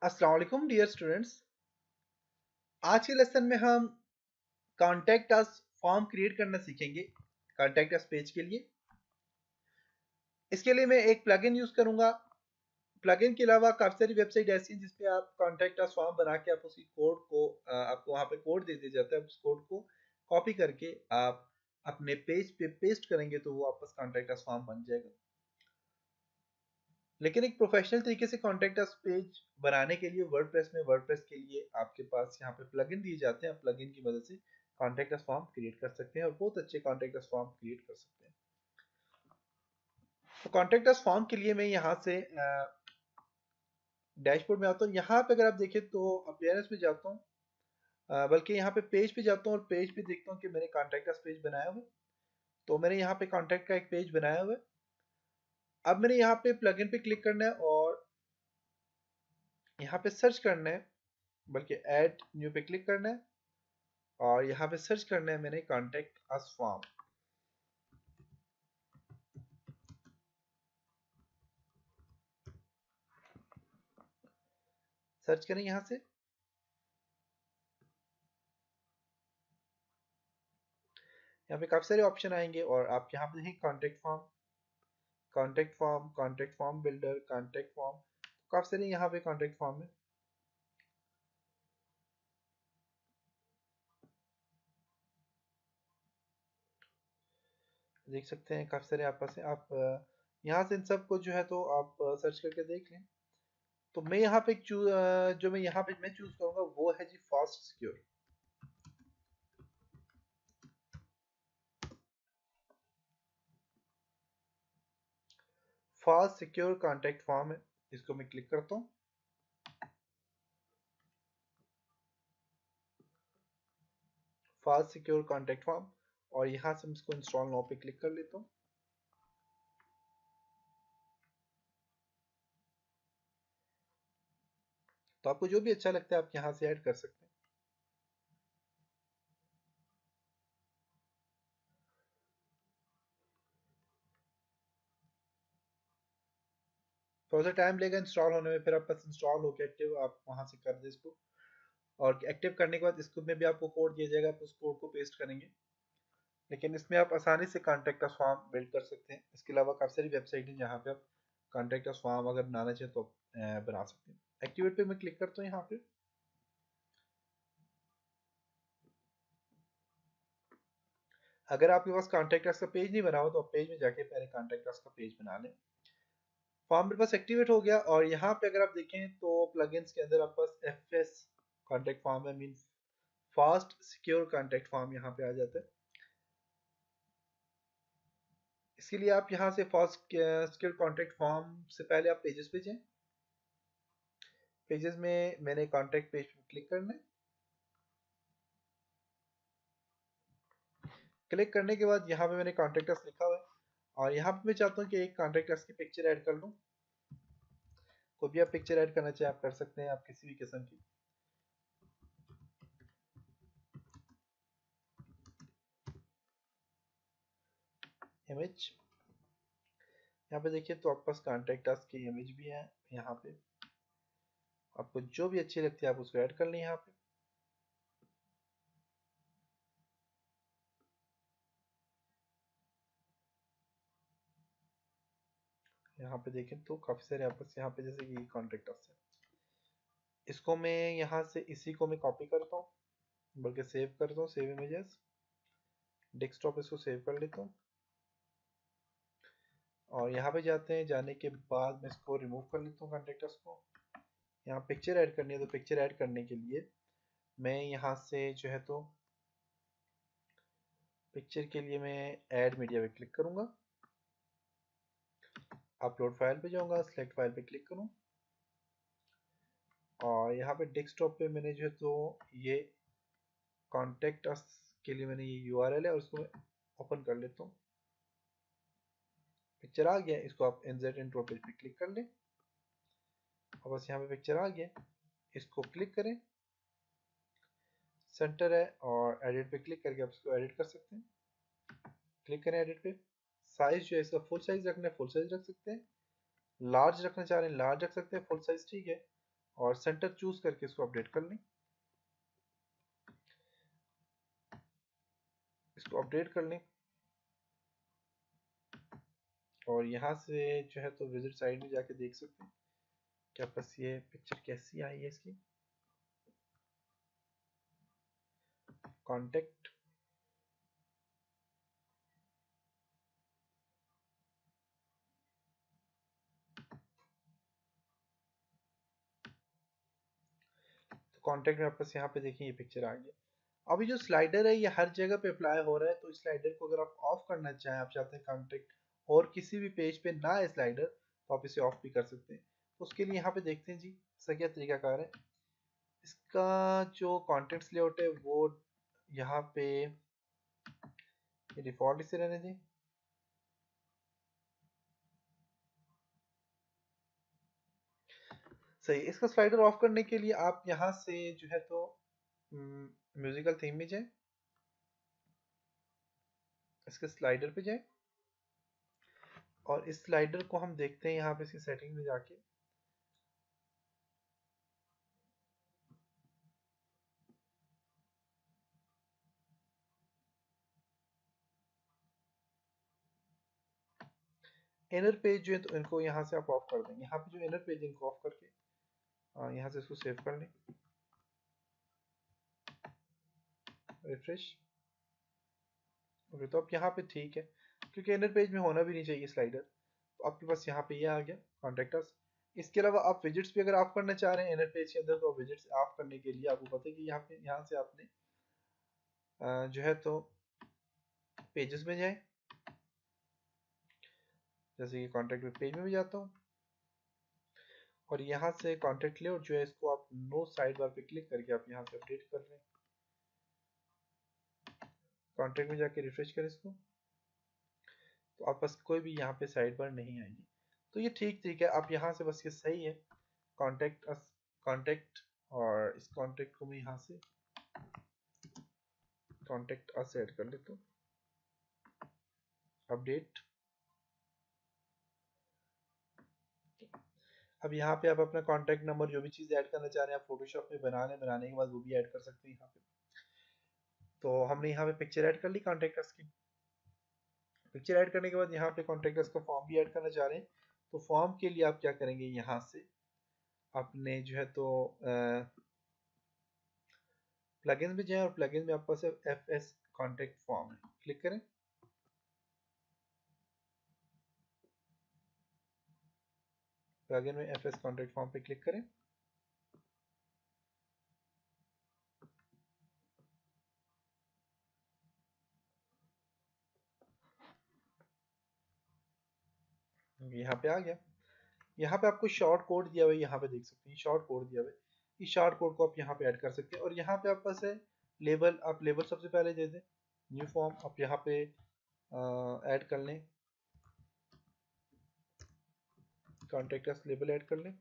अस्सलाम वालेकुम dear students. आज के लेसन में हम कॉन्टैक्ट अस फॉर्म क्रिएट करना सीखेंगे कॉन्टैक्ट अस पेज के लिए। इसके लिए मैं एक प्लगइन यूज़ करूंगा। प्लगइन के अलावा काफ़ी सारी वेबसाइट ऐसी हैं जिसपे आप कॉन्टैक्ट अस फॉर्म बना के आप उसी कोड को आपको वहाँ पे कोड दे दिया जाता है। उस कोड को कॉपी करके आप अपने पेज पे पेस्ट करेंगे तो वो आपका कॉन्टैक्ट अस फॉर्म बन जाएगा। लेकिन एक प्रोफेशनल तरीके से कॉन्टैक्ट अस पेज बनाने के लिए वर्डप्रेस के लिए आपके पास यहाँ पे प्लगइन दिए जाते हैं। आप प्लगइन की मदद से कॉन्टैक्ट अस फॉर्म क्रिएट कर सकते हैं और बहुत अच्छे कॉन्टैक्ट अस फॉर्म क्रिएट कर सकते हैं। तो कॉन्टैक्ट अस फॉर्म के लिए मैं यहाँ से डैशबोर्ड में आता हूँ। यहाँ पे अगर आप देखें तो अपीयरेंस में जाता हूँ, बल्कि यहाँ पे पेज पे जाता हूँ और पेज पे देखता हूँ कि मैंने कॉन्टैक्ट अस पेज बनाया हुआ है। तो मैंने यहाँ पे कॉन्टैक्ट का एक पेज बनाया हुआ है। अब मैंने यहाँ पे प्लगइन पे क्लिक करना है और यहाँ पे सर्च करना है, बल्कि ऐड न्यू पे क्लिक करना है और यहाँ पे सर्च करना है मैंने कॉन्टैक्ट अस फॉर्म। सर्च करें यहाँ से। यहाँ पे काफ़ी सारे ऑप्शन आएंगे और आप यहाँ पे देखें contact form builder, contact form, काफ़ी सारे यहाँ पे कॉन्टैक्ट फॉर्म है। देख सकते हैं काफ़ी सारे आपस में आप यहाँ से इन सब को जो है तो आप सर्च करके देख लें। तो मैं यहाँ पे जो मैं यहाँ पे मैं चूज करूंगा वो है जी fast secure. Fast secure contact form है, इसको मैं क्लिक करता हूँ। फास्ट सिक्योर कॉन्टैक्ट फॉर्म और यहाँ से मैं इसको इंस्टॉल नाउ पे क्लिक कर लेता हूँ। तो आपको जो भी अच्छा लगता है आप यहाँ से ऐड कर सकते हैं। थोड़ा सा टाइम लेगा इंस्टॉल होने में, फिर आप बस इंस्टॉल होकर एक्टिव आप वहाँ से कर दे इसको। और एक्टिव करने के बाद इसको में भी आपको कोड दिया जाएगा, आप उस कोड को पेस्ट करेंगे। लेकिन इसमें आप आसानी से कॉन्टैक्ट अस फॉर्म बिल्ड कर सकते हैं। इसके अलावा काफ़ी सारी वेबसाइट है जहाँ पे आप कॉन्टैक्ट अस फॉर्म अगर बनाना चाहें तो बना सकते हैं। एक्टिवेट पे मैं क्लिक करता हूँ यहाँ पे। अगर आपके पास कॉन्टैक्ट अस का पेज नहीं बना हो तो आप पेज में जाके पहले कॉन्टैक्ट अस का पेज बना लें। फॉर्म मेरे पास एक्टिवेट हो गया और यहाँ पे अगर आप देखें तो प्लगइन्स के अंदर आपके पास एफएस कॉन्टैक्ट फॉर्म है, mean fast secure contact form यहाँ पे आ जाता है। इसके लिए आप यहाँ से फास्ट सिक्योर कॉन्टैक्ट फॉर्म से पहले आप पेजेस पे जाएं। पेजेस में मैंने कॉन्टैक्ट पेज पे क्लिक करना है। क्लिक करने के बाद यहाँ पे मैंने कॉन्टैक्ट अस लिखा हुआ है और यहाँ पे मैं चाहता हूँ कि एक कॉन्टैक्ट अस की पिक्चर ऐड कर लूँ। कोई भी आप पिक्चर ऐड करना चाहें आप कर सकते हैं, आप किसी भी किस्म की इमेज। यहाँ पे देखिए तो आपके पास कॉन्टैक्ट अस की इमेज भी है। यहाँ पे आपको जो भी अच्छी लगती है आप उसको ऐड कर लें। यहाँ पे यहाँ पे देखें तो काफ़ी सारे आपके पास यहाँ पे जैसे कि कॉन्टैक्ट अस है। इसको मैं यहाँ से इसी को मैं कॉपी करता हूँ, बल्कि सेव करता हूँ, सेव इमेजेस डेस्कटॉप, इसको सेव कर लेता हूँ। और यहाँ पे जाते हैं, जाने के बाद मैं इसको रिमूव कर लेता हूँ कॉन्टैक्ट अस को। यहाँ पिक्चर ऐड करनी है तो पिक्चर ऐड करने के लिए मैं यहाँ से जो है तो पिक्चर के लिए मैं ऐड मीडिया पे क्लिक करूँगा, अपलोड फाइल पे जाऊँगा, सेलेक्ट फाइल पे क्लिक करूँ और यहाँ पे डेस्कटॉप पे मैंने जो है तो ये कॉन्टैक्ट अस के लिए मैंने ये यूआरएल है और इसको ओपन कर लेता हूँ। पिक्चर आ गया, इसको आप इंसर्ट इंट्रो पेज पे क्लिक कर लें और बस यहाँ पे पिक्चर आ गया। इसको क्लिक करें, सेंटर है और एडिट पे क्लिक करके आप इसको एडिट कर सकते हैं। क्लिक करें एडिट पे। साइज जो है इसका फुल साइज रखना है फुल साइज रख सकते हैं, लार्ज रखना चाह रहे हैं लार्ज रख सकते हैं, फुल साइज ठीक है। और सेंटर चूज करके इसको अपडेट कर लें। इसको अपडेट कर लें और यहाँ से जो है तो विजिट साइड में जाके देख सकते हैं क्या बस ये पिक्चर कैसी आई है इसकी। कॉन्टेक्ट, तो कॉन्टेक्ट में आपस यहाँ पे देखिए ये पिक्चर आ गया। अभी जो स्लाइडर है ये हर जगह पे अप्लाई हो रहा है, तो इस स्लाइडर को अगर आप ऑफ करना चाहें, आप चाहते हैं कॉन्टेक्ट और किसी भी पेज पे ना है स्लाइडर, तो आप इसे ऑफ भी कर सकते हैं। तो उसके लिए यहाँ पे देखते हैं जी इसका क्या तरीकाकार है। इसका जो कॉन्टेक्ट्स लेआउट है वो यहाँ पे डिफॉल्ट इसे रहने दें। सही, इसका स्लाइडर ऑफ करने के लिए आप यहाँ से जो है तो म्यूजिकल थीम में जाएं, इसके स्लाइडर पे जाएं और इस स्लाइडर को हम देखते हैं यहाँ पे इसकी सेटिंग में जाके। इनर पेज जो है तो इनको यहाँ से आप ऑफ कर देंगे। यहाँ पे जो इनर पेज इनको ऑफ करके यहाँ से इसको सेव कर लें, रिफ्रेश। ओके, तो अब यहाँ पे ठीक है क्योंकि इनर पेज में होना भी नहीं चाहिए स्लाइडर। तो आपके पास यहाँ पे ये आ गया कॉन्टेक्टर्स। इसके अलावा आप विजिट्स भी अगर ऑफ करना चाह रहे हैं इनर पेज के अंदर, तो विजिट्स ऑफ करने के लिए आपको पता है कि यहाँ से आपने जो है तो पेजेस में जाए, जैसे कि कॉन्टेक्ट विद पेज में भी जाता हूँ और यहाँ से कॉन्टेक्ट लेआउट जो है इसको आप नो साइड बार पे क्लिक करके आप यहाँ से अपडेट कर रहे हैं। कॉन्टेक्ट में जाके रिफ्रेश करें इसको, तो आप बस कोई भी यहाँ पे साइड बार नहीं आएगी। तो ये ठीक है, आप यहाँ से बस ये सही है। कॉन्टेक्ट अस, कॉन्टेक्ट, और इस कॉन्टेक्ट को मैं यहाँ से कॉन्टेक्ट अस ऐड कर लेता हूँ, अपडेट। अब यहाँ पे आप अपना कॉन्टैक्ट नंबर जो भी चीज़ ऐड करना चाह रहे हैं, आप फोटोशॉप में बनाने के बाद वो भी ऐड कर सकते हैं यहाँ पे। तो हमने यहाँ पे पिक्चर ऐड कर ली कॉन्टैक्ट अस की। पिक्चर ऐड करने के बाद यहाँ पे कॉन्टैक्ट अस का फॉर्म भी ऐड करना चाह रहे हैं, तो फॉर्म के लिए आप क्या करेंगे, यहाँ से अपने जो है तो प्लगइन में जाएं और प्लगइन में आपके पास एफ एस कॉन्टैक्ट फॉर्म है, क्लिक करें। प्लगइन में एफ एस कॉन्टैक्ट फॉर्म पे क्लिक करें। यहाँ पे आ गया। यहाँ पे आपको शॉर्ट कोड दिया हुआ है, यहाँ पे देख सकते हैं शॉर्ट कोड दिया हुआ है। इस शॉर्ट कोड को आप यहाँ पे ऐड कर सकते हैं और यहाँ पे आपके पास है लेबल, आप लेबल सबसे पहले दे दें। न्यू फॉर्म आप यहाँ पे ऐड कर लें, कॉन्टेक्ट अस लेबल ऐड कर लें।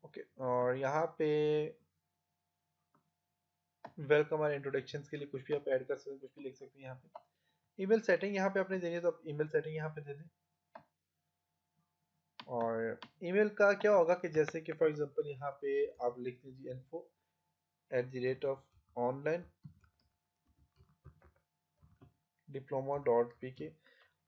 ओके, और यहाँ पे वेलकम और इंट्रोडक्शन के लिए कुछ भी आप ऐड कर सकते हैं, कुछ भी लिख सकते हैं। यहाँ पे ईमेल सेटिंग यहाँ पे आपने देनी है, तो आप ईमेल सेटिंग यहाँ पे दे दें। और ईमेल का क्या होगा कि जैसे कि फॉर एग्जांपल यहाँ पे आप लिख दीजिए info@online diploma.pk।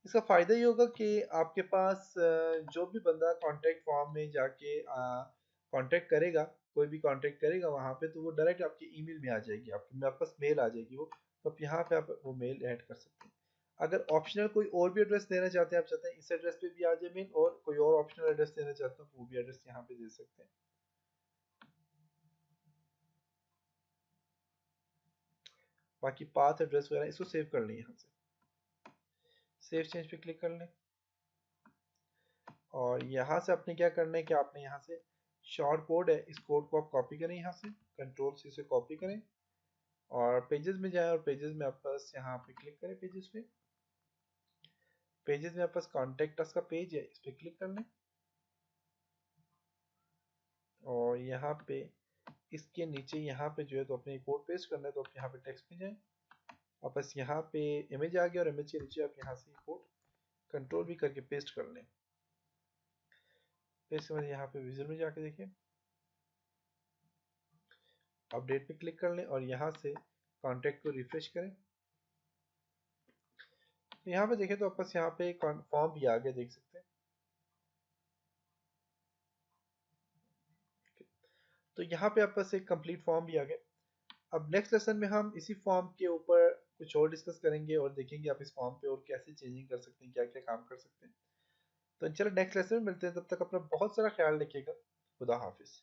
इसका फ़ायदा ये होगा कि आपके पास जो भी बंदा कांटेक्ट फॉर्म में जाके कांटेक्ट करेगा, कोई भी कांटेक्ट करेगा वहाँ पे, तो वो डायरेक्ट आपकी ईमेल में आ जाएगी, आपके पास मेल आ जाएगी वो। तो आप यहाँ पे आप वो मेल ऐड कर सकते हैं। अगर ऑप्शनल कोई और भी एड्रेस देना चाहते हैं, आप चाहते हैं इस एड्रेस पे भी आ जाए मेल, और कोई और ऑप्शनल एड्रेस देना चाहते हैं तो वो भी एड्रेस यहाँ पे दे सकते हैं। बाकी पाथ एड्रेस वगैरह इसको सेव कर लें, यहाँ से सेव चेंज पे क्लिक कर लें। और यहाँ से आपने क्या करना है कि आपने यहाँ से शॉर्ट कोड है, इस कोड को आप कॉपी करें, यहाँ से कंट्रोल सी से कॉपी करें और पेजेस में जाएं और पेजेस में आप बस यहाँ पे क्लिक करें। पेजेस पे, पेजेस में आप बस कॉन्टेक्ट अस का पेज है, इस पे क्लिक कर लें और यहाँ पे इसके नीचे यहाँ पे जो है तो अपने कोड पेस्ट करना है, तो आप यहाँ पे टेक्स्ट में जाएं और बस यहाँ पे इमेज आ गया और इमेज के नीचे आप यहाँ से कोड कंट्रोल भी करके पेस्ट कर लें। फिर इसके बाद यहाँ पे विजुअल में जाके देखिए, अपडेट पे क्लिक कर लें और यहाँ से कॉन्टैक्ट को रिफ्रेश करें। तो यहाँ पे देखें तो आपके पास यहाँ पे फॉर्म भी आ गया, देख सकते हैं। तो यहाँ पे आपके पास एक कंप्लीट फॉर्म भी आ गया। अब नेक्स्ट लेसन में हम इसी फॉर्म के ऊपर कुछ और डिस्कस करेंगे और देखेंगे आप इस फॉर्म पे और कैसे चेंजिंग कर सकते हैं, क्या क्या काम कर सकते हैं। तो चलो नेक्स्ट लेसन में मिलते हैं, तब तक अपना बहुत सारा ख्याल रखिएगा। खुदा हाफिज।